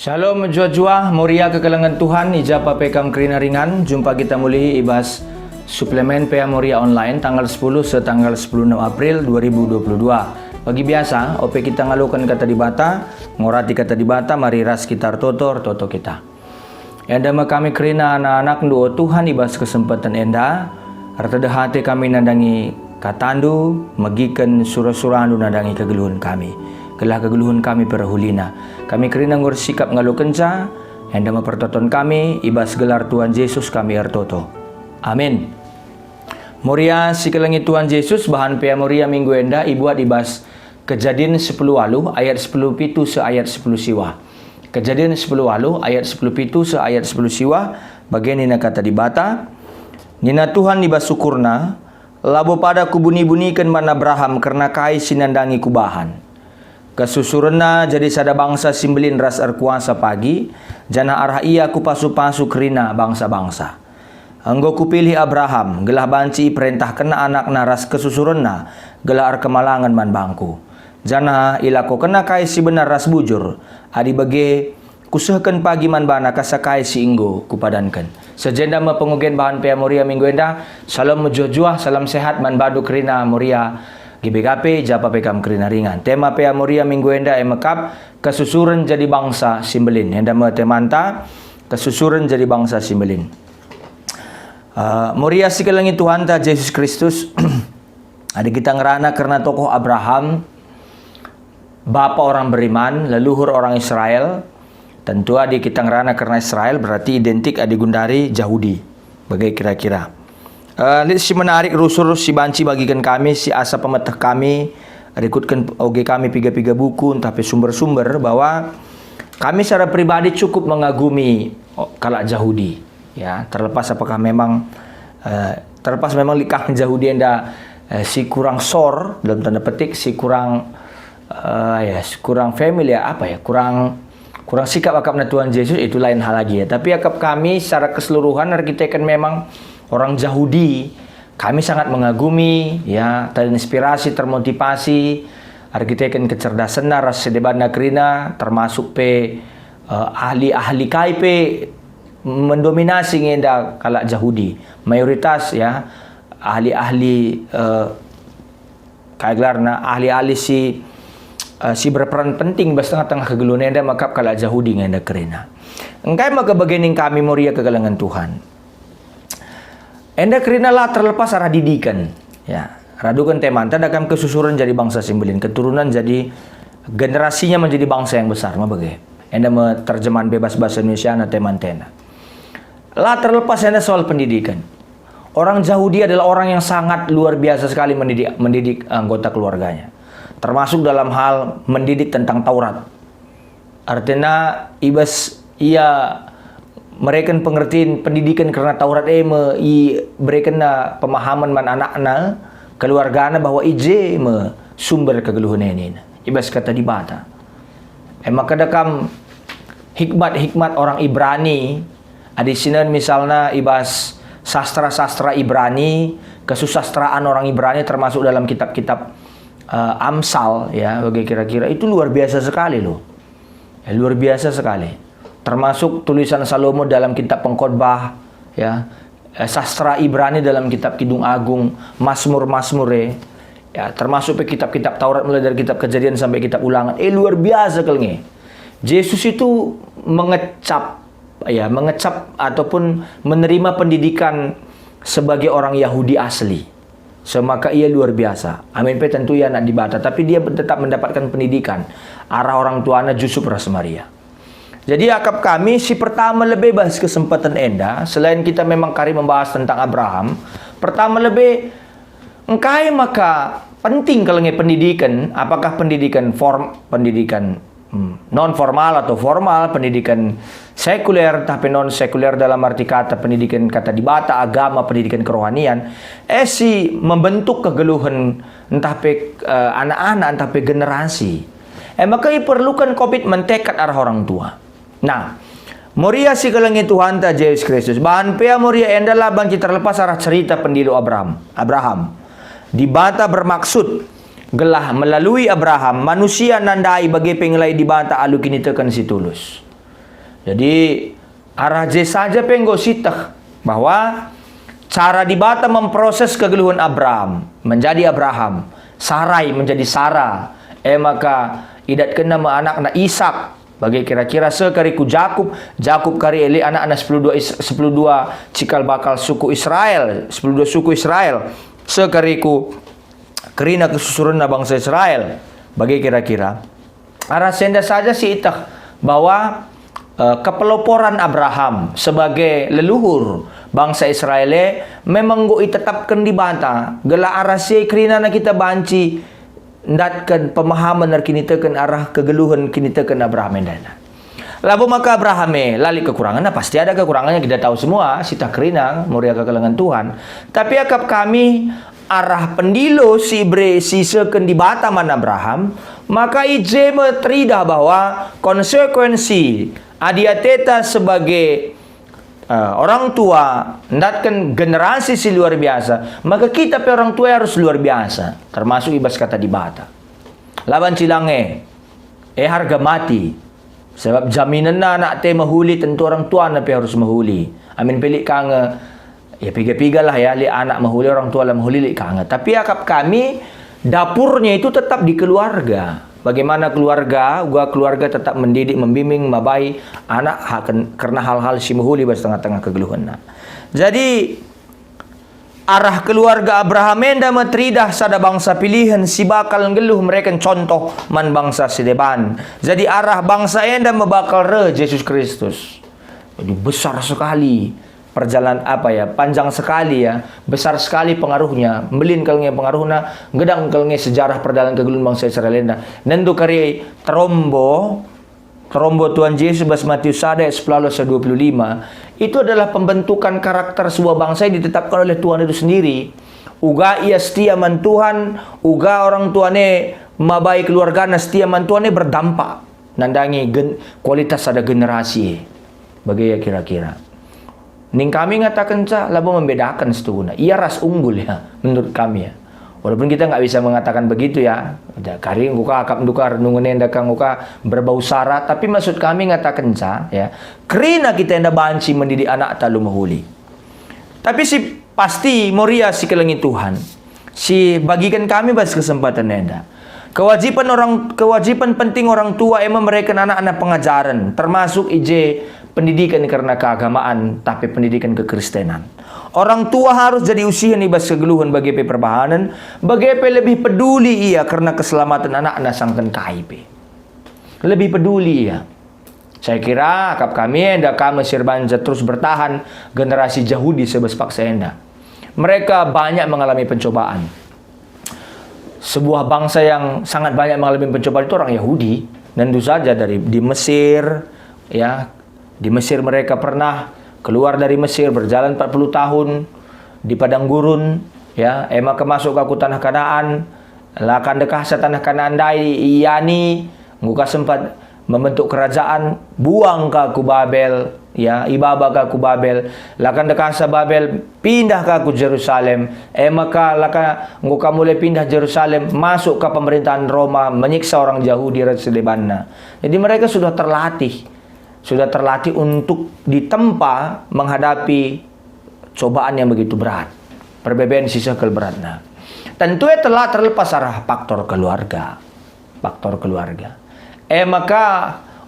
Shalom jua-jua, muria kekelangan Tuhan, ijapa pekam kerina ringan. Jumpa kita muli ibas suplemen PA Moria online tanggal 10 se tanggal 10 April 2022. Bagi biasa, OP kita ngalukan kata dibata, ngorati kata dibata, mari ras kita toto kita. Enda kami kerina anak-anak doa Tuhan ibas kesempatan enda, arta hati kami nadangi katandu, magikan surah-surah nadangi kegeluhan kami. Kelah kegeluhan kami perahulina. Kami kerina ngur sikap ngalu kenca, enda mempertonton kami, ibas gelar Tuhan Yesus kami ertoto. Amin. Moria sikelangi Tuhan Yesus, bahan pea Moria minggu enda, ibuat ibas Kejadian 10 walu, ayat 10 pitu se ayat 10 siwa. Kejadian 10 walu, ayat 10 pitu se ayat 10 siwa, bagian nina kata dibata, nina Tuhan ibas syukurna, labo pada kubuni-bunikan man Abraham, karena kai sinandangi kubahan. Kesusurna jadi sada bangsa simbelin ras kuasa pagi, jana arah ia ku pasu-pasu kerina bangsa-bangsa. Anggo kupilih Abraham, gelah banci perintah kena anak naras kesusurna, gelah ar kemalangan man bangku. Jana ilako kena kai si benar ras bujur, adi bage kusahkan pagi man bana kasakai si inggo kupadankan. Sejenda me pengugen bahan pea Moria minggu enda, salam mujua-jua, salam sehat man badu kerina Moria. GBKP japa pekam kerina ringan. Tema pea Moria minggu enda emekap kesusuran jadi bangsa simbelin. Enda me temanta kesusuran jadi bangsa simbelin. Moria sikelangi Tuhan ta Yesus Kristus. Ada kita ngerana karena tokoh Abraham, bapa orang beriman, leluhur orang Israel. Tentu adik kita ngerana karena Israel berarti identik adik gundari Yahudi. Bagai kira-kira. Si menarik rusur si banci bagikan kami, si asa pemetah kami, rekutkan oge kami piga-piga buku, tapi sumber-sumber bahwa kami secara pribadi cukup mengagumi kalak Yahudi. Ya, terlepas apakah memang likah Yahudi enda si kurang sor dalam tanda petik, si kurang kurang familiar kurang sikap akapna Tuhan Yesus itu lain hal lagi ya. Tapi akap kami secara keseluruhan kita kan memang orang Yahudi, kami sangat mengagumi, ya, terinspirasi, termotivasi, kita kan kecerdasan ras sedebana kerina, termasuk ahli-ahli KIP mendominasi ngenda kalak Yahudi. Mayoritas ya ahli-ahli ahli-ahli si berperan penting bas tengah-tengah kegeluhan enda makap kalak Yahudi ngenda kerina. Engkai maka bagian kami Moria kegalangan Tuhan. Enda kerina lah terlepas arah didikan, ya. Radukan teman, tadakan kesusuran jadi bangsa simbelin, keturunan jadi generasinya menjadi bangsa yang besar, bagai. Enda terjemahan bebas bahasa Indonesia na teman tena. Lah terlepas enda soal pendidikan. Orang Yahudi adalah orang yang sangat luar biasa sekali mendidik anggota keluarganya. Termasuk dalam hal mendidik tentang Taurat. Artinya ia mereka pengertian pendidikan karena Taurat berikan pemahaman man anak-anak keluargana bahwa ije sumber kegeluhan ini. Ibas kata dibata. Maka dakam hikmat-hikmat orang Ibrani adi sinan misalnya ibas sastra-sastra Ibrani, kesusastraan orang Ibrani termasuk dalam kitab-kitab Amsal ya, bagi kira-kira itu luar biasa sekali loh. Ya, luar biasa sekali. Termasuk tulisan Salomo dalam kitab Pengkhotbah, ya, sastra Ibrani dalam kitab Kidung Agung, Mazmur-Mazmure, ya, termasuk kitab-kitab Taurat mulai dari kitab Kejadian sampai kitab Ulangan. Luar biasa kelenge. Yesus itu mengecap ataupun menerima pendidikan sebagai orang Yahudi asli. Maka ia luar biasa. Amin pe tentu ia nak dibata, tapi dia tetap mendapatkan pendidikan arah orang tuanya Yusuf Ras Maria. Jadi akap kami si pertama lebih bahas kesempatan enda, selain kita memang kari membahas tentang Abraham, pertama lebih engkai maka penting kalau pendidikan, apakah pendidikan non formal atau formal, pendidikan sekuler tapi non sekuler dalam arti kata pendidikan kata dibata agama, pendidikan kerohanian, si membentuk kegeluhan entah anak-anak entah generasi. Maka diperlukan komitmen tekad arah orang tua. Nah, Moria si kelangi Tuhan ta Yesus Kristus. Bahan pea Moria endalah banci terlepas arah cerita pendilu Abraham. Dibata bermaksud gelah melalui Abraham manusia nandai bagi pengelai dibata alu kini tekan si tulus. Jadi arah je saja penggo sitah bahwa cara dibata memproses kegeluhan Abraham menjadi Abraham, Sarai menjadi Sarah, maka idat kena anak Ishak. Bagi kira-kira sekariku Jakub kari eli anak-anak 12 cikal bakal suku Israel, 12 suku Israel. Sekariku kerina kesusuran bangsa Israel. Bagi kira-kira arah senda saja si itah bahwa kepeloporan Abraham sebagai leluhur bangsa Israel memang go itetapkan di bata gela arah si kerina na kita banci ndatkan pemahaman ar kini teken arah kegeluhan kini teken Abraham dana. Lalu maka Abraham lali kekurangan, pasti ada kekurangannya, kita tahu semua, sita kerina muria kekalangan Tuhan. Tapi akap kami arah pendilo si bre si seken di bata man Abraham, maka ije metridah bahwa konsekuensi adiateta sebagai orang tua ndatkan generasi si luar biasa, maka kita pe orang tua harus luar biasa, termasuk ibas kata di bata laban cilange harga mati sebab jaminan na anak te mahuli, tentu orang tua na pe harus mahuli. Amin pelik kange ya piga-piga lah ya li anak mahuli, orang tua lah mahuli li kange. Tapi akap kami dapurnya itu tetap di keluarga. Bagaimana keluarga tetap mendidik, membimbing, mabai anak karena hal-hal si muhuli bas tengah-tengah kegeluhan. Jadi arah keluarga Abraham enda matridah sada bangsa pilihan si bakal ngeluh mereka contoh man bangsa sedeban. Jadi arah bangsa enda mebakal re Yesus Kristus. Jadi besar sekali perjalanan panjang sekali ya, besar sekali pengaruhnya, melin kalnya pengaruhnya, gedang kalnya sejarah perjalanan kegeluhan bangsa Israel enda. Nendu kari terombo Tuhan Yesus bas Matius 11:25 itu adalah pembentukan karakter sebuah bangsa yang ditetapkan oleh Tuhan itu sendiri. Uga ia setia man Tuhan, uga orang tuane mabai keluargana setia man Tuane berdampak nandangi kualitas ada generasi. Bagaimana kira-kira? Ning kami ngatakan labo membedakan setuna. Ia ras unggul ya menurut kami ya. Walaupun kita nggak bisa mengatakan begitu ya. Kari nguka akap ndukar nungune ndakang nguka berbau sara, tapi maksud kami ngatakan ya. Kerina kita enda banci mendidik anak talu mahuli. Tapi si pasti moria si kelengi Tuhan. Si bagikan kami bas kesempatan enda. Kewajiban penting orang tua emang mereka anak-anak pengajaran, termasuk ije pendidikan karena keagamaan, tapi pendidikan kekristenan. Orang tua harus jadi usian ibas kegeluhan bagi perbahanan, bagi lebih peduli ia karena keselamatan anak-anak sangkan KIP. Lebih peduli ia. Saya kira akap kami enda kami Sirbanja terus bertahan generasi Yahudi sebes paksa enda. Mereka banyak mengalami pencobaan. Sebuah bangsa yang sangat banyak mengalami pencobaan itu orang Yahudi. Dan tentu saja di Mesir ya. Di Mesir mereka pernah keluar dari Mesir berjalan 40 tahun di padang gurun ya, maka masuk ke tanah Kanaan, lakan dekah sa tanah Kanaan dai iyani nguka sempat membentuk kerajaan, buang ke Babel ya, ibaba ke Babel, lakan dekah sa Babel pindah ke Jerusalem, maka laka nguka mulai pindah Jerusalem masuk ke pemerintahan Roma, menyiksa orang Yahudi Selebanna. Jadi mereka sudah terlatih untuk ditempa menghadapi cobaan yang begitu berat. Perbedaan sisa beratnya. Tentu telah terlepas arah faktor keluarga. Maka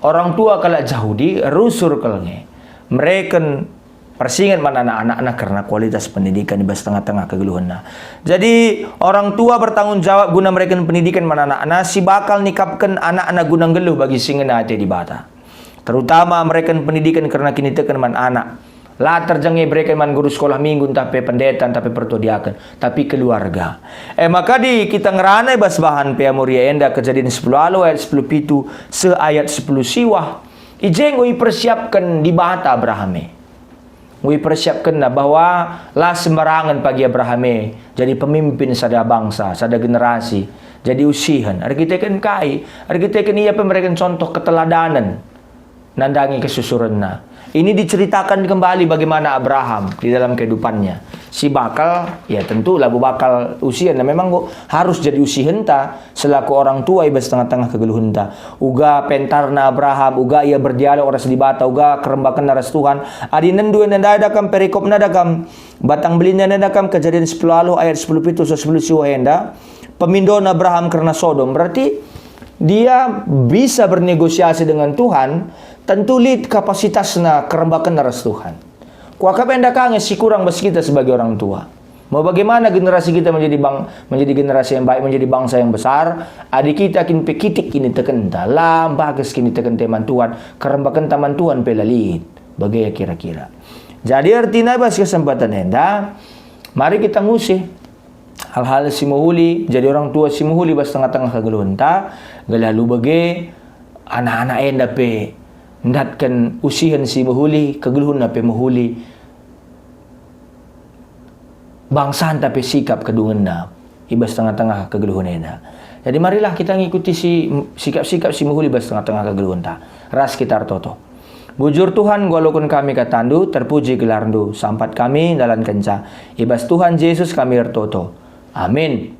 orang tua kalau Yahudi rusur kalenge. Mereka persingan mana anak-anak karena kualitas pendidikan di tengah-tengah kegeluhan. Jadi orang tua bertanggung jawab guna mereka pendidikan mana anak-anak si bakal nikapkan anak-anak guna geluh bagi singan hati di bata. Terutama mereka pendidikan karena kini tekan man anak. Lah terjangi mereka man guru sekolah minggu tapi pendeta tapi pertodiakan, tapi keluarga. Maka di kita ngeranai bas bahan pea muria enda kejadian 10 alo ayat 10 pitu se ayat 10 siwah. Ijeng ui persiapkan di bata Abraham. Ui persiapkan bahwa lah sembarangan pagi Abraham jadi pemimpin sada bangsa, sada generasi, jadi usihan. Arkiteken kai, arkiteken ia pemberikan contoh keteladanan. Nandangi kesusuran na. Ini diceritakan kembali bagaimana Abraham di dalam kehidupannya. Si bakal, ya tentu labu bakal usia, nah memang harus jadi usia henta selaku orang tua ibas tengah-tengah kegeluh henta. Uga pentarna Abraham, uga ia berdialog orang sedibata, uga kerembakan naras Tuhan. Adi nendu nadakam perikop nadakam batang belina nadakam Kejadian 10 ayat 10 pitu 10 siwa henda. Pemindon Abraham karena Sodom, berarti dia bisa bernegosiasi dengan Tuhan. Tentu lid kapasitasnya kerembakan naras Tuhan. Kuakap endakang si kurang bas kita sebagai orang tua. Mau bagaimana generasi kita menjadi generasi yang baik, menjadi bangsa yang besar. Adik kita kin pekitik ini teken dalam bagus kini teken teman Tuhan. Kerembakan taman Tuhan pelalit. Bagaimana kira-kira. Jadi artinya bas kesempatan enda. Mari kita ngusih hal-hal si muhuli. Jadi orang tua si muhuli bas tengah-tengah kegeluhanta. Galalu bagai anak-anak enda pe ndatkan usihan si mahuli, kegeluhun na pe mahuli. Bangsan tapi sikap kedungan na. Ibas tengah-tengah kegeluhun ena. Jadi marilah kita ngikuti si sikap-sikap si mahuli ibas tengah-tengah kegeluhun ta. Ras kita artoto. Bujur Tuhan walaupun kami katandu, terpuji gelarndu. Sampat kami dalam kenca. Ibas Tuhan Yesus kami artoto. Amin.